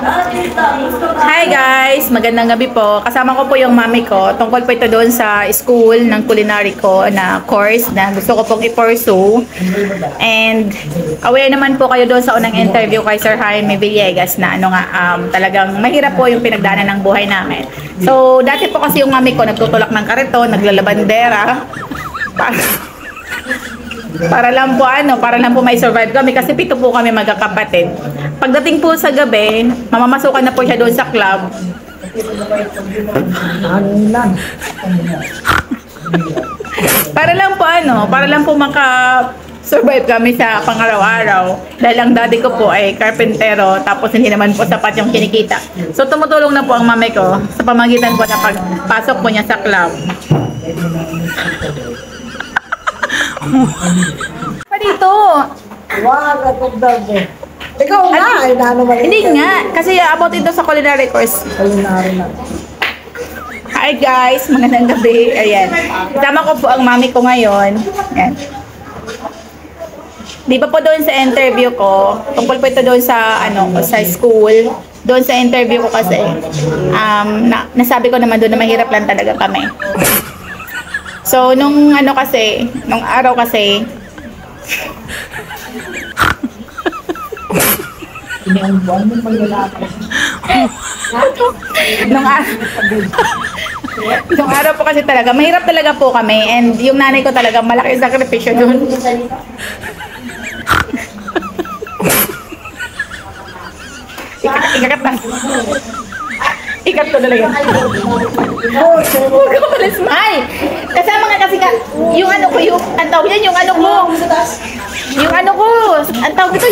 Hi guys! Magandang gabi po. Kasama ko po yung mami ko. Tungkol po ito doon sa school ng culinary ko na course na gusto ko pong i-pursue. And aware naman po kayo doon sa unang interview kay Sir Jaime Villegas na talagang mahirap po yung pinagdaanan ng buhay namin. So, dati po kasi yung mami ko nagtutulak ng kariton, naglalabandera. Para lang po may survive kami kasi 7 po kami magkakapatid. Pagdating po sa gabi, mamamasukan na po siya doon sa club. Para lang po maka-survive kami sa pangaraw-araw. Dahil ang daddy ko po ay karpentero, tapos hindi naman po sapat yung kinikita. So tumutulong na po ang mami ko sa pamagitan po na pagpasok po niya sa club. Pa dito. Ikaw nga, ay Hindi nga, kasi about ito sa culinary course. Hi guys, magandang gabi. Ayan. Tama ko po ang mami ko ngayon. Ayan. Di ba po doon sa interview ko, tungkol po ito doon sa sa school. Doon sa interview ko kasi nasabi ko naman doon na mahirap lang talaga kami. So, nung araw kasi, nung araw po kasi talaga, mahirap talaga po kami, and yung nanay ko talaga, malaki sakripisyo doon. Ikat ko talaga. Huwag ka pala-smile. Kasama nga kasi yung ang tawag yan, yung tawag ito,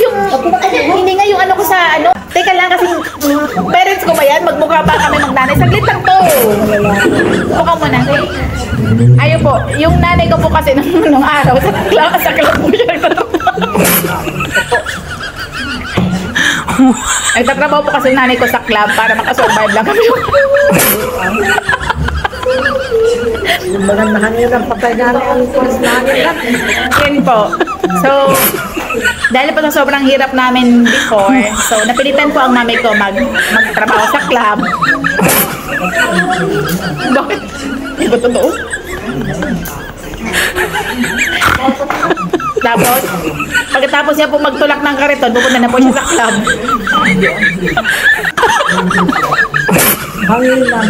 hindi nga yung ko sa Teka lang kasi, parents ko ba yan? Magmukha pa kami mag-nanay. Saglit lang to. Mukha mo na. Ayun po, yung nanay ko po kasi nung araw, sa club po siya nagtatrabaho po kasi nanay ko sa club para makasurvive lang kami. Magandang yun ang patay namin ang tulis namin. Yun po. So, dahil po sa sobrang hirap namin before, so napilitan po ang mami ko magtrabaho sa club. Bakit? Di ba totoo? Tapos, pagkatapos niya po magtulak ng kariton, pupunta na po siya sa club. Hangin lang.